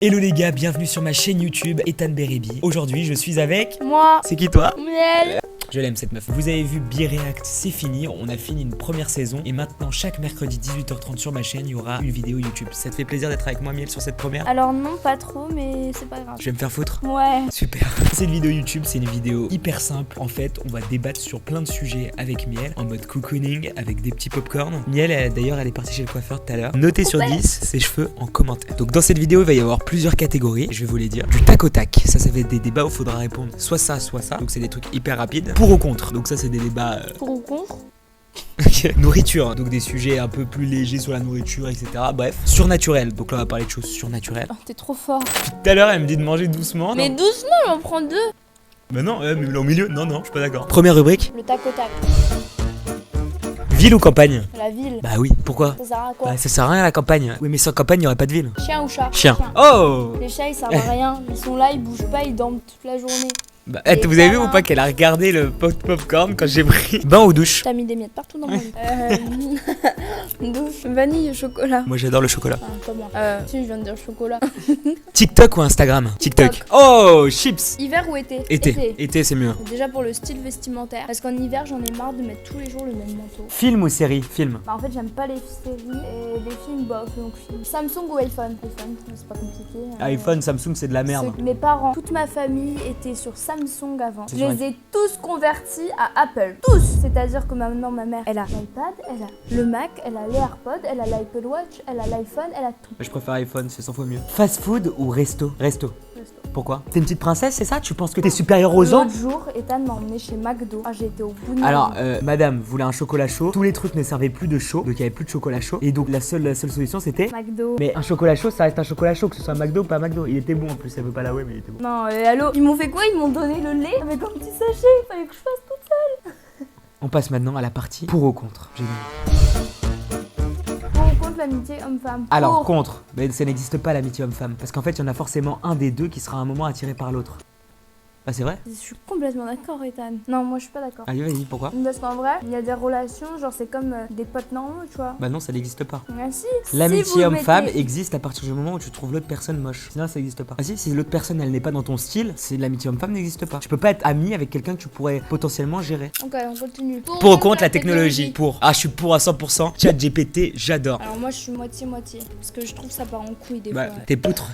Hello les gars, bienvenue sur ma chaîne YouTube Ethan Berebi. Aujourd'hui je suis avec... Moi. C'est qui toi? Miel. Je l'aime cette meuf. Vous avez vu B-React, c'est fini, on a fini une première saison. Et maintenant chaque mercredi 18h30 sur ma chaîne, il y aura une vidéo YouTube. Ça te fait plaisir d'être avec moi Miel sur cette première? Alors non, pas trop, mais c'est pas grave. Je vais me faire foutre? Ouais. Super. Cette vidéo YouTube, c'est une vidéo hyper simple. En fait, on va débattre sur plein de sujets avec Miel, en mode cocooning, avec des petits popcorn. Miel, d'ailleurs, elle est partie chez le coiffeur tout à l'heure. Notez sur 10 ses cheveux en commentaire. Donc dans cette vidéo, il va y avoir plusieurs catégories. Je vais vous les dire. Du tac au tac. Ça va être des débats où il faudra répondre soit ça, soit ça. Donc c'est des trucs hyper rapides. Pour ou contre. Donc ça, c'est des débats... Pour ou contre? Ok. Nourriture, donc des sujets un peu plus légers sur la nourriture, etc. Bref, surnaturel, donc là on va parler de choses surnaturelles. Oh, t'es trop fort. Tout à l'heure elle me dit de manger doucement. Mais non doucement, on prend deux. Bah non, mais là au milieu, non, je suis pas d'accord. Première rubrique, Le tac au tac. ville ou campagne? La ville. Bah oui, pourquoi? Ça sert à quoi? Bah ça sert à rien la campagne. Oui mais sans campagne il n'y aurait pas de ville. Chien ou chat? Chien. Oh Les chats ils servent à rien. Ils sont là, ils bougent pas, ils dorment toute la journée. bah, Et vous avez vu câlin. ou pas qu'elle a regardé le popcorn quand j'ai pris bain ou douche? T'as mis des miettes partout dans mon lit. Douche. Vanille, chocolat. Moi j'adore le chocolat. Ah, comment? Si, je viens de dire chocolat. TikTok ou Instagram? TikTok. TikTok. Oh, chips. Hiver ou été? Été c'est mieux. Déjà pour le style vestimentaire. Parce qu'en hiver, j'en ai marre de mettre tous les jours le même manteau. Film ou série? Film. Bah en fait j'aime pas les séries et les films bof donc film. Samsung ou iPhone? iPhone, c'est pas compliqué. iPhone, Samsung c'est de la merde. Mes parents, toute ma famille était sur Samsung avant. C'est Je vrai. les ai tous convertis à Apple. Tous! C'est-à-dire que maintenant ma mère, elle a l'iPad, elle a le Mac, elle a les AirPods, elle a l'Apple Watch, elle a l'iPhone, elle a tout. Je préfère iPhone, c'est 100 fois mieux. Fast food ou resto? Resto. Pourquoi? T'es une petite princesse, c'est ça? Tu penses que t'es supérieure aux autres? L'autre jour, Ethan m'a emmené chez McDo. Ah, j'ai été au bout de ma Alors, vie. madame voulait un chocolat chaud. Tous les trucs ne servaient plus de chaud, donc il y avait plus de chocolat chaud. Et donc la seule solution c'était. McDo. Mais un chocolat chaud, ça reste un chocolat chaud, que ce soit McDo ou pas McDo. Il était bon en plus, elle veut pas l'avouer, mais il était bon. Non, allô? Ils m'ont fait quoi? Ils m'ont donné le lait avec un petit sachet. Il fallait que je fasse tout. On passe maintenant à la partie pour ou contre. Génial. Pour ou contre l'amitié homme-femme? Alors, Pour. contre, mais ça n'existe pas l'amitié homme-femme. Parce qu'en fait, il y en a forcément un des deux qui sera à un moment attiré par l'autre. Ah, c'est vrai? Je suis complètement d'accord, Ethan. Non, moi je suis pas d'accord. Allez, vas-y, pourquoi? Parce qu'en vrai, il y a des relations, genre c'est comme des potes normaux, tu vois. Bah non, ça n'existe pas. Ah si. L'amitié vous homme-femme mettez- existe à partir du moment où tu trouves l'autre personne moche. Sinon, ça n'existe pas. Ah si l'autre personne elle n'est pas dans ton style, c'est l'amitié homme-femme n'existe pas. Tu peux pas être ami avec quelqu'un que tu pourrais potentiellement gérer. Ok, on continue. Pour ou contre la technologie? Pour. Ah, je suis pour à 100%. ChatGPT, j'adore. Alors moi je suis moitié-moitié. Parce que je trouve ça part en couille des Bah, fois. t'es poutre.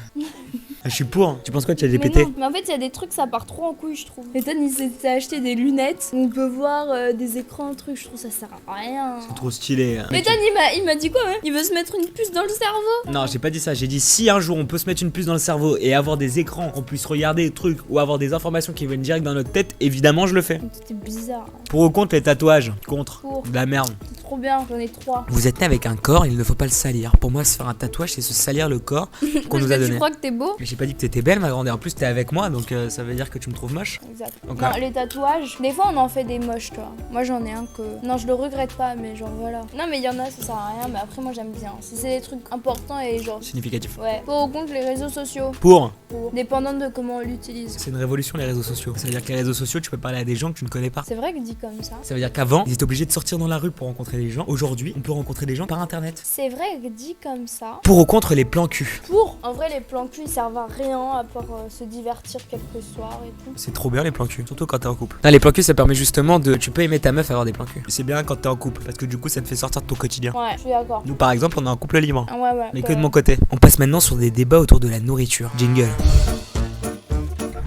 Ah, je suis pour. Tu penses quoi de Mais ChatGPT? non, mais en fait il y a des trucs ça part trop en couille je trouve. Ethan il s'est acheté des lunettes où on peut voir des écrans, trucs, je trouve ça sert à rien. C'est trop stylé. Mais Ethan il m'a dit quoi hein? Il veut se mettre une puce dans le cerveau. Non, j'ai pas dit ça. J'ai dit si un jour on peut se mettre une puce dans le cerveau et avoir des écrans, qu'on puisse regarder des trucs ou avoir des informations qui viennent direct dans notre tête, évidemment je le fais. C'était bizarre. Pour ou contre les tatouages? Contre. Pour. De la merde. C'est trop bien, j'en ai 3. Vous êtes né avec un corps, il ne faut pas le salir. Pour moi, se faire un tatouage, c'est se salir le corps qu'on nous a Tu donné. crois que t'es beau? Mais j'ai pas dit que t'étais belle, ma grande. Et en plus, t'es avec moi, donc ça veut dire que tu me trouves moche. Exact. Ok. Non, les tatouages, des fois on en fait des moches, toi. Moi j'en ai un que. Non, je le regrette pas, mais genre voilà. Non, mais il y en a, ça sert à rien, mais après moi j'aime bien. Si c'est des trucs importants et genre. Significatif. Ouais. Pour ou contre les réseaux sociaux? Pour. Pour. Dépendant de comment on l'utilise. C'est une révolution, les réseaux sociaux. Ça veut dire que les réseaux sociaux, tu peux parler à des gens que tu ne connais pas. C'est vrai que dit comme ça. Ça veut dire qu'avant, ils étaient obligés de sortir dans la rue pour rencontrer des gens. Aujourd'hui, on peut rencontrer des gens par internet. C'est vrai que dit comme ça. Pour ou contre les plans cul? Pour. En vrai, les plans cul ils servent à rien à part se divertir quelques soirs et tout. C'est trop bien les plans cul, surtout quand t'es en couple. Non, les plans cul, ça permet justement de. Tu peux aimer ta meuf avoir des plans cul. C'est bien quand t'es en couple, parce que du coup, ça te fait sortir de ton quotidien. Ouais, je suis d'accord. Nous, par exemple, on est en couple libre. Ah ouais. Mais que de mon côté. On passe maintenant sur des débats autour de la nourriture. Jingle.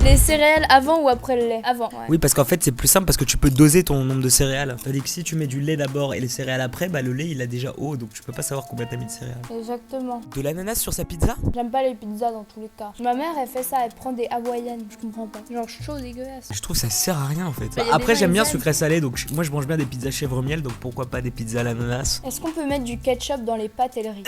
Les céréales avant ou après le lait? Avant. Ouais. Oui, parce qu'en fait, c'est plus simple parce que tu peux doser ton nombre de céréales. Tandis que si tu mets du lait d'abord et les céréales après, bah le lait il a déjà eau, donc tu peux pas savoir combien t'as mis de céréales. Exactement. De l'ananas sur sa pizza? J'aime pas les pizzas dans tous les cas. Ma mère elle fait ça, elle prend des hawaïennes, je comprends pas. Genre chaud, dégueulasse. Je trouve ça sert à rien en fait. Bah, y a Après, des j'aime bien gens, ils sucré salé, donc moi je mange bien des pizzas chèvre miel, donc pourquoi pas des pizzas à l'ananas? Est-ce qu'on peut mettre du ketchup dans les pâtes et le riz?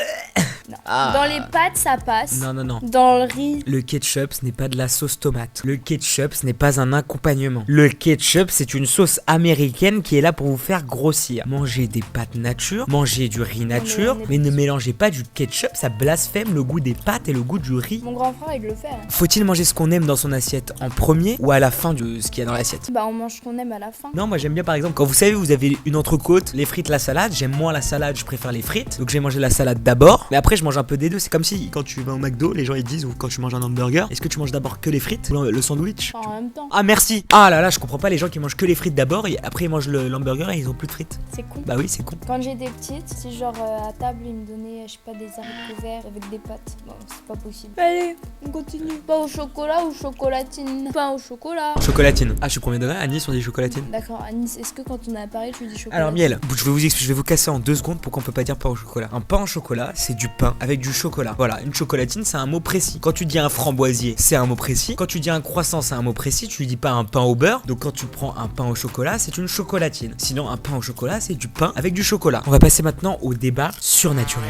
Non. Ah. Dans les pâtes ça passe. Non. Dans le riz. Le ketchup, ce n'est pas de la sauce tomate. Le ketchup, ce n'est pas un accompagnement. Le ketchup, c'est une sauce américaine qui est là pour vous faire grossir. Mangez des pâtes nature, mangez du riz nature, on est mais ne mélangez pas du ketchup, ça blasphème le goût des pâtes et le goût du riz. Mon grand frère il le fait. Hein. Faut-il manger ce qu'on aime dans son assiette en premier ou à la fin de ce qu'il y a dans l'assiette? Bah on mange ce qu'on aime à la fin. Non, moi j'aime bien par exemple quand vous savez, vous avez une entrecôte, les frites, la salade. J'aime moins la salade, je préfère les frites. Donc je vais manger la salade d'abord. Mais après Après, je mange un peu des deux. C'est comme si quand tu vas au McDo, les gens ils disent, ou quand tu manges un hamburger, est-ce que tu manges d'abord que les frites ou le sandwich? En même temps. Ah, merci. Ah là là, je comprends pas les gens qui mangent que les frites d'abord et après ils mangent l'hamburger et ils ont plus de frites. C'est con. Bah oui, c'est con. Quand j'étais petite, si genre à table ils me donnaient, je sais pas, des haricots verts avec des pâtes. Bon, c'est pas possible. Allez, on continue. Pas au chocolat ou chocolatine? Pas au chocolat. Chocolatine. Ah, je suis combien de degrés? À Nice, on dit chocolatine. D'accord, à Nice, est-ce que quand on est à Paris, tu dis chocolat? Alors miel, je vais vous expliquer, je vais vous casser en 2 secondes pourquoi on peut pas dire pain au chocolat. Un pain au chocolat, c'est du pain avec du chocolat. Voilà, une chocolatine, c'est un mot précis. Quand tu dis un framboisier, c'est un mot précis. Quand tu dis un croissant, c'est un mot précis. Tu dis pas un pain au beurre. Donc quand tu prends un pain au chocolat, c'est une chocolatine. Sinon, un pain au chocolat, c'est du pain avec du chocolat. On va passer maintenant au débat surnaturel.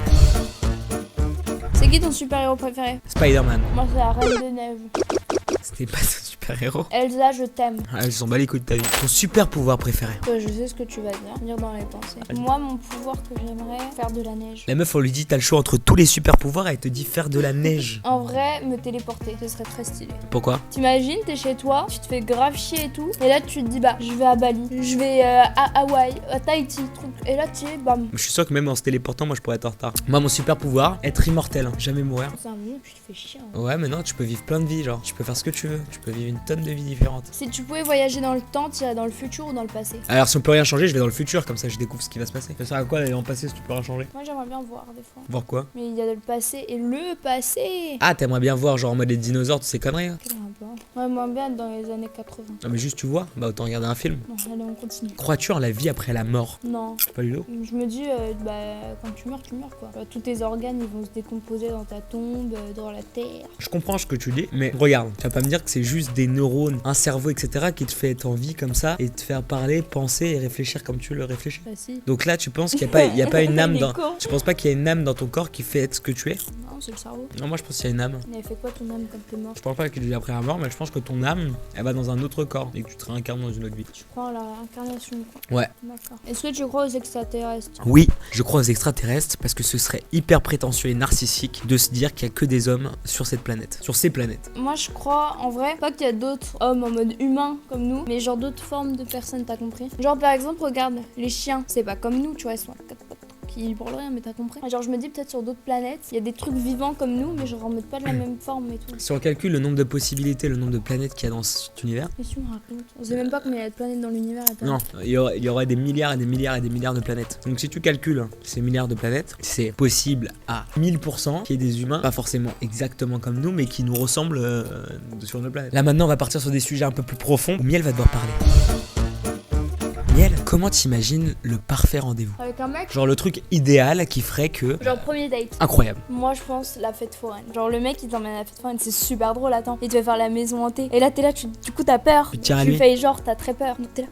C'est qui ton super-héros préféré? Spider-Man. Moi, c'est la Reine de Neige. C'était pas ton super-héros. Elsa, je t'aime. Ah, elle s'en bat les couilles de ta vie. Ton super pouvoir préféré. Toi, je sais ce que tu vas dire dans les pensées. Moi, mon pouvoir que j'aimerais, faire de la neige. La meuf, on lui dit t'as le choix entre tous les super pouvoirs et elle te dit faire de la neige. En vrai, me téléporter, ce serait très stylé. Pourquoi? T'imagines, t'es chez toi, tu te fais grave chier et tout, et là tu te dis bah je vais à Bali, je vais à Hawaï, à Tahiti, truc. Et là tu es bam. Je suis sûr que même en se téléportant, moi je pourrais être en retard. Moi, mon super pouvoir, être immortel, hein. Jamais mourir. C'est un moment où tu te fais chier. Hein. Ouais, mais non, tu peux vivre plein de vies, genre. Tu peux faire ce que tu veux. Tu peux vivre une tonne de vies différentes. Si tu pouvais voyager dans le temps, tu irais dans le futur ou dans le passé? Alors, si on peut rien changer, je vais dans le futur, comme ça je découvre ce qui va se passer. Ça sert à quoi d'aller dans le passé si tu peux rien changer? Moi j'aimerais bien voir des fois. Voir quoi? Mais il y a le passé et le passé. Ah, t'aimerais bien voir, genre en mode les dinosaures, toutes ces conneries, hein? Quel rapport? Moi j'aimerais bien être dans les années 80. Non, mais juste tu vois, bah autant regarder un film. Non, allez on continue. Crois-tu en la vie après la mort? Non. Pas Ludo? Je me dis, bah, quand tu meurs quoi. Tous tes organes ils vont se décomposer dans ta tombe, dans la terre. Je comprends ce que tu dis, mais regarde, tu vas pas me dire que c'est juste des neurones, un cerveau, etc. qui te fait être en vie comme ça et te faire parler, penser et réfléchir comme tu le réfléchis. Bah si. Donc là, tu penses qu'il y a pas une âme Il est dans. con. Tu penses pas qu'il y a une âme dans ton corps qui fait être ce que tu es? Non, c'est le cerveau. Non, moi je pense qu'il y a une âme. Mais elle fait quoi ton âme quand t'es mort? Je pense pas qu'il y a après la mort, mais je pense que ton âme, elle va dans un autre corps et que tu te réincarnes dans une autre vie. Tu crois à la réincarnation quoi? Ouais. D'accord. Est-ce que tu crois aux extraterrestres? Oui, je crois aux extraterrestres parce que ce serait hyper prétentieux et narcissique de se dire qu'il y a que des hommes sur cette planète, sur ces planètes. Moi je crois en vrai pas qu'il y a d'autres hommes en mode humain comme nous, mais genre d'autres formes de personnes, t'as compris? Genre par exemple regarde, les chiens, c'est pas comme nous, tu vois, ils sont à quatre pattes qui branlent rien, mais t'as compris? Genre je me dis peut-être sur d'autres planètes, il y a des trucs vivants comme nous, mais genre en mode pas de la même forme et tout. Si on calcule le nombre de possibilités, le nombre de planètes qu'il y a dans cet univers, Qu'est-ce que tu me racontes? On sait même pas combien il y a de planètes dans l'univers. Attends. non, il y aurait des milliards et des milliards et des milliards de planètes. Donc si tu calcules ces milliards de planètes, c'est possible à 1000% qu'il y ait des humains, pas forcément exactement comme nous, mais qui nous ressemblent sur nos planètes. Là maintenant, on va partir sur des sujets un peu plus profonds où Miel va devoir parler. Miel, comment t'imagines le parfait rendez-vous? Avec un mec? Genre le truc idéal qui ferait que... Genre premier date. Incroyable. Moi je pense la fête foraine. Genre le mec il t'emmène à la fête foraine, c'est super drôle, attends. Il te fait faire la maison hantée. Et là t'es là, du coup t'as peur. Tu tires à Tu lui. fais genre t'as très peur. Donc t'es là,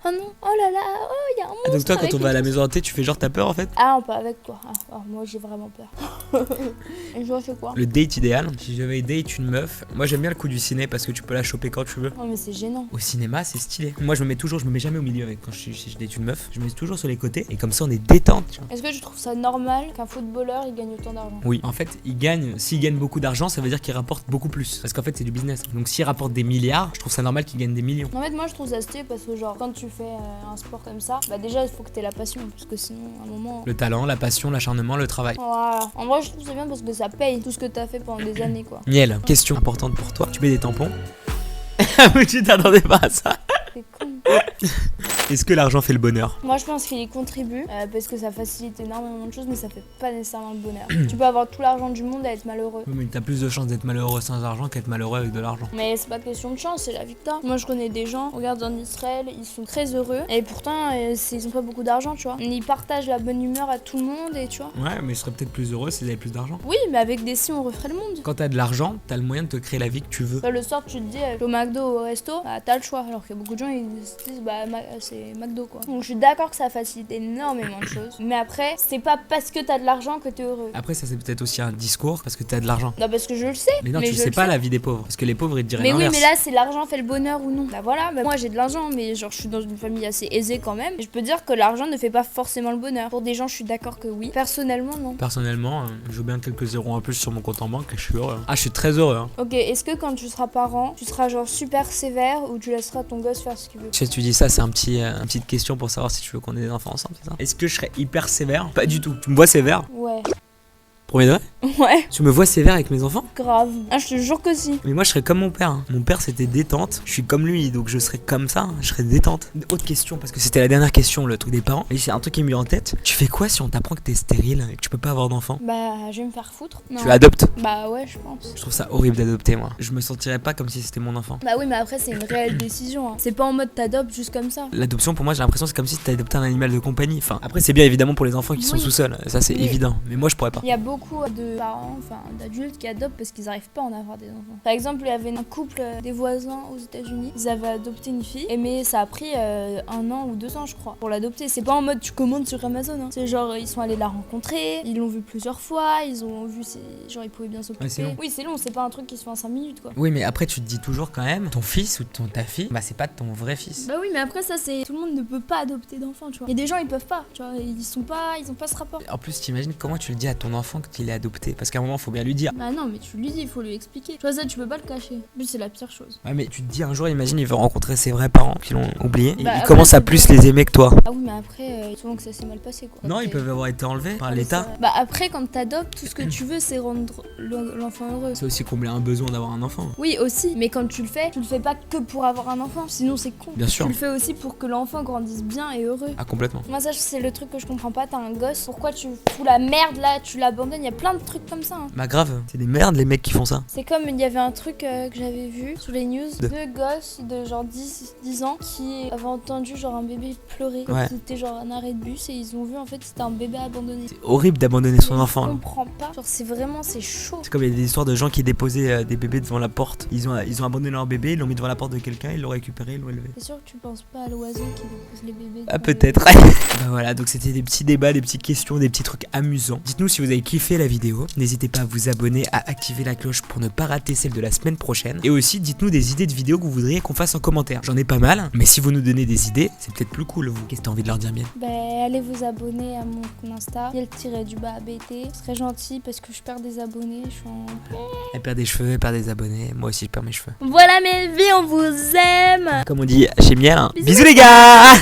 oh non, oh là là, oh y a un monstre. Ah, donc toi quand avec on va à la une- maison hantée, tu fais genre t'as peur en fait? Ah non, pas avec toi. Ah, moi j'ai vraiment peur. Et je fais quoi? Le date idéal, si je devais date une meuf, moi j'aime bien le coup du ciné parce que tu peux la choper quand tu veux. Oh mais c'est gênant. Au cinéma, c'est stylé. Moi, je me mets jamais au milieu avec quand si je date une meuf. Je me mets toujours sur les côtés et comme ça, on est détente. Tu vois. Est-ce que tu trouves ça normal qu'un footballeur il gagne autant d'argent? Oui, en fait, s'il gagne beaucoup d'argent, ça veut dire qu'il rapporte beaucoup plus. Parce qu'en fait, c'est du business. Donc, s'il rapporte des milliards, je trouve ça normal qu'il gagne des millions. En fait moi je trouve ça stylé parce que genre quand tu fais un sport comme ça, bah déjà il faut que t'aies la passion parce que sinon à un moment... Le talent, la passion, l'acharnement, le travail. Voilà. En vrai je trouve ça bien parce que ça paye tout ce que t'as fait pendant des années quoi. Miel, question importante pour toi. Tu mets des tampons? Mais tu t'attendais pas à ça. C'est con. Est-ce que l'argent fait le bonheur? Moi je pense qu'il y contribue parce que ça facilite énormément de choses mais ça fait pas nécessairement le bonheur. Tu peux avoir tout l'argent du monde et être malheureux. Oui, mais t'as plus de chances d'être malheureux sans argent qu'être malheureux avec de l'argent. Mais c'est pas question de chance, c'est la vie que t'as. Moi je connais des gens, regarde en Israël, ils sont très heureux et pourtant ils ont pas beaucoup d'argent tu vois. Ils partagent la bonne humeur à tout le monde et tu vois. Ouais, mais je serais peut-être plus heureux s'ils avaient plus d'argent. Oui mais avec des si on referait le monde. Quand t'as de l'argent, t'as le moyen de te créer la vie que tu veux. Bah, le soir tu te dis au McDo ou au resto, bah t'as le choix alors que beaucoup de gens ils se disent bah c'est McDo quoi. Donc je suis d'accord que ça facilite énormément de choses. Mais après c'est pas parce que t'as de l'argent que t'es heureux. Après, ça c'est peut-être aussi un discours parce que t'as de l'argent. Non parce que je le sais. Mais non, tu je sais le pas la vie des pauvres. Parce que les pauvres ils te diraient Mais oui, l'inverse. mais là, c'est l'argent fait le bonheur ou non. Bah voilà, bah moi j'ai de l'argent, mais genre je suis dans une famille assez aisée quand même. Et je peux dire que l'argent ne fait pas forcément le bonheur. Pour des gens, je suis d'accord que oui. Personnellement, non. Personnellement, je veux bien quelques zéros en plus sur mon compte en banque et je suis heureux. Ah, je suis très heureux. Hein. Ok, est-ce que quand tu seras parent, tu seras genre super sévère ou tu laisseras ton gosse faire ce qu'il veut? Tu sais, tu dis ça, c'est une petite question pour savoir si tu veux qu'on ait des enfants ensemble, c'est ça? Est-ce que je serais hyper sévère? Pas du tout. Tu me vois sévère? Ouais. Premier degré? Ouais, Tu me vois sévère avec mes enfants? grave. Ah, je te jure que si. Mais moi je serais comme mon père. Mon père c'était détente. Je suis comme lui donc je serais comme ça. Je serais détente. Autre question parce que c'était la dernière question, le truc des parents. Et c'est un truc qui m'est mis en tête. Tu fais quoi si on t'apprend que t'es stérile et que tu peux pas avoir d'enfant? Bah, je vais me faire foutre. Non. Tu adoptes? Bah ouais, je pense. Je trouve ça horrible d'adopter moi. Je me sentirais pas comme si c'était mon enfant. Bah oui, mais après, c'est une réelle décision. Hein. C'est pas en mode t'adoptes juste comme ça. L'adoption pour moi j'ai l'impression c'est comme si t'as adopté un animal de compagnie. Enfin après c'est bien évidemment pour les enfants qui sont Oui. sous sol. Ça c'est Mais- évident. Mais moi je pourrais pas. Il y a beaucoup de parents, enfin d'adultes qui adoptent parce qu'ils arrivent pas à en avoir des enfants. Par exemple, il y avait un couple des voisins aux États-Unis. Ils avaient adopté une fille, mais ça a pris 1 an ou 2 ans, je crois, pour l'adopter. C'est pas en mode tu commandes sur Amazon. Hein. C'est genre ils sont allés la rencontrer, ils l'ont vue plusieurs fois, ils ont vu genre ils pouvaient bien s'occuper. Ouais, c'est long. Oui, c'est long. C'est pas un truc qui se fait en 5 minutes, quoi. Oui mais après tu te dis toujours quand même ton fils ou ta fille bah c'est pas ton vrai fils. Bah oui, mais après ça c'est tout le monde ne peut pas adopter d'enfants, tu vois. Il y a des gens ils peuvent pas, tu vois, ils ont pas ce rapport. En plus t'imagines comment tu le dis à ton enfant qu'il est adopté parce qu'à un moment faut bien lui dire. Bah non, mais tu lui dis, il faut lui expliquer. Tu vois ça, tu peux pas le cacher. En plus, c'est la pire chose. Ouais mais tu te dis un jour imagine il veut rencontrer ses vrais parents qui l'ont oublié. Bah, il après, commence à c'est plus pas- les aimer que toi. Ah oui, mais après, souvent que ça s'est mal passé, quoi. Non Après- ils peuvent avoir été enlevés par Ah, mais l'état. c'est vrai. Bah après, quand t'adoptes, tout ce que tu veux, c'est rendre l'enfant heureux. C'est aussi combler un besoin d'avoir un enfant. Oui, aussi, mais quand tu le fais pas que pour avoir un enfant, sinon c'est con. Bien sûr. Tu le fais aussi pour que l'enfant grandisse bien et heureux. Ah complètement. Moi, ça, c'est le truc que je comprends pas. T'as un gosse, pourquoi tu fous la merde là, tu l'abandonnes? Il y a plein de trucs comme ça. Hein. Bah grave, c'est des merdes les mecs qui font ça. C'est comme il y avait un truc que j'avais vu sur les news, deux gosses de genre 10 ans qui avaient entendu genre un bébé pleurer. Ouais. C'était genre un arrêt de bus et ils ont vu en fait c'était un bébé abandonné. C'est horrible d'abandonner son Mais enfant. Je là. comprends pas. Genre c'est chaud. C'est comme il y a des histoires de gens qui déposaient des bébés devant la porte. Ils ont abandonné leur bébé, ils l'ont mis devant la porte de quelqu'un, ils l'ont récupéré, ils l'ont élevé. C'est sûr que tu penses pas à l'oiseau qui dépose les bébés. Ah devant les- peut-être. Bah voilà, donc c'était des petits débats, des petites questions, des petits trucs amusants. Dites-nous si vous avez kiffé la vidéo. N'hésitez pas à vous abonner, à activer la cloche pour ne pas rater celle de la semaine prochaine. Et aussi, dites-nous des idées de vidéos que vous voudriez qu'on fasse en commentaire. J'en ai pas mal, mais si vous nous donnez des idées, c'est peut-être plus cool vous. Qu'est-ce que t'as envie de leur dire bien? Bah allez vous abonner à mon compte Insta, _BT. Ce serait gentil parce que je perds des abonnés. Je suis en... Elle perd des cheveux, elle perd des abonnés. Moi aussi je perds mes cheveux. Voilà mes vies, on vous aime. Comme on dit chez Miel, hein. Bisous, Bisous les gars.